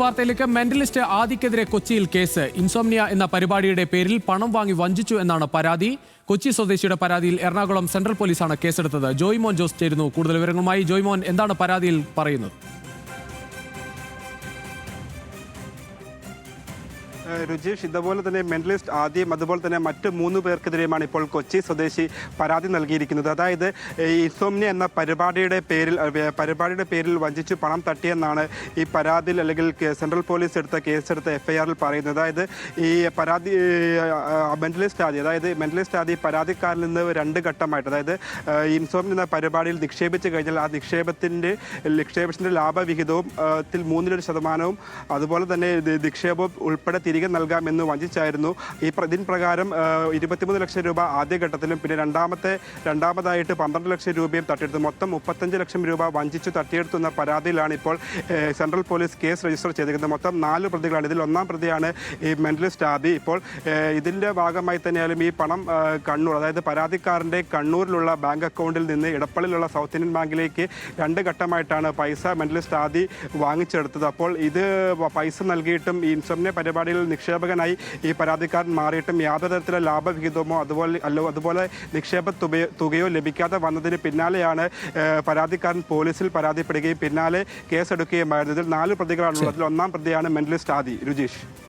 വാർത്തയിലേക്ക് മെന്റലിസ്റ്റ് ആദിക്കെതിരെ കൊച്ചിയിൽ case. Insomnia എന്ന പരിപാടിയുടെ പേരിൽ പണം വാങ്ങി വഞ്ചിച്ചു എന്നാണ് പരാതി. കൊച്ചി സ്വദേശിയുടെ പരാതിയിൽ എറണാകുളം സെൻട്രൽ പോലീസാണ് കേസെടുത്തത്. ജോയ്മോൻ ജോസ് ചേരുന്നു കൂടുതൽ വിവരങ്ങളുമായി. ജോയ്മോൻ, എന്താണ് പരാതിയിൽ പറയുന്നത്? രുചീഷ്, ഇതുപോലെ തന്നെ മെന്റലിസ്റ്റ് ആദ്യം അതുപോലെ തന്നെ മറ്റ് 3 പേർക്കെതിരെയുമാണ് ഇപ്പോൾ കൊച്ചി സ്വദേശി പരാതി നൽകിയിരിക്കുന്നത്. അതായത് ഇൻസോംനിയ എന്ന പരിപാടിയുടെ പേരിൽ വഞ്ചിച്ചു പണം തട്ടിയെന്നാണ് ഈ പരാതിയിൽ അല്ലെങ്കിൽ സെൻട്രൽ പോലീസ് കേസെടുത്ത എഫ്ഐആറിൽ പറയുന്നത്. അതായത് ഈ പരാതി മെന്റലിസ്റ്റ് ആദ്യ പരാതിക്കാരിൽ നിന്ന് 2 ഘട്ടമായിട്ട്, അതായത് ഇൻസോംനിയ എന്ന പരിപാടിയിൽ നിക്ഷേപിച്ചു കഴിഞ്ഞാൽ ആ നിക്ഷേപത്തിന്റെ ലാഭവിഹിതവും 1/3% അതുപോലെ തന്നെ നിക്ഷേപവും ഉൾപ്പെടെ തിരികെ നൽകാമെന്ന് വഞ്ചിച്ചായിരുന്നു. ഇതിൻ പ്രകാരം 23 ലക്ഷം രൂപ ആദ്യഘട്ടത്തിലും പിന്നെ രണ്ടാമതായിട്ട് 12 ലക്ഷം രൂപയും തട്ടിയെടുത്തു. മൊത്തം 35 ലക്ഷം രൂപ വഞ്ചിച്ചു തട്ടിയെടുത്തുന്ന പരാതിയിലാണ് ഇപ്പോൾ സെൻട്രൽ പോലീസ് കേസ് രജിസ്റ്റർ ചെയ്തിരിക്കുന്നത്. മൊത്തം 4 പ്രതികളാണ്. ഇതിൽ 1-ാം പ്രതിയാണ് ഈ മെന്റലിസ്റ്റ് ആദി. ഇപ്പോൾ ഇതിൻ്റെ ഭാഗമായി തന്നെയാലും ഈ പണം കണ്ണൂർ, അതായത് പരാതിക്കാരൻ്റെ കണ്ണൂരിലുള്ള ബാങ്ക് അക്കൗണ്ടിൽ നിന്ന് ഇടപ്പള്ളിയിലുള്ള സൗത്ത് ഇന്ത്യൻ ബാങ്കിലേക്ക് 2 ഘട്ടമായിട്ടാണ് പൈസ മെന്റലിസ്റ്റ് ആദി വാങ്ങിച്ചെടുത്തത്. അപ്പോൾ ഇത് പൈസ നൽകിയിട്ടും ഈ ഇൻസോംനിയ പരിപാടിയിൽ നിക്ഷേപകനായി ഈ പരാതിക്കാരൻ മാറിയിട്ടും യാതൊരു തരത്തിലുള്ള ലാഭവിഹിതമോ അതുപോലെ നിക്ഷേപ തുകയോ ലഭിക്കാതെ വന്നതിന് പിന്നാലെയാണ് പരാതിക്കാരൻ പോലീസിൽ പരാതിപ്പെടുകയും പിന്നാലെ കേസെടുക്കുകയുമായിരുന്നു. ഇതിൽ 4 പ്രതികളാണുള്ളത്. അതിൽ 1-ാം പ്രതിയാണ് മെന്റലിസ്റ്റ് ആദി. രുചീഷ്.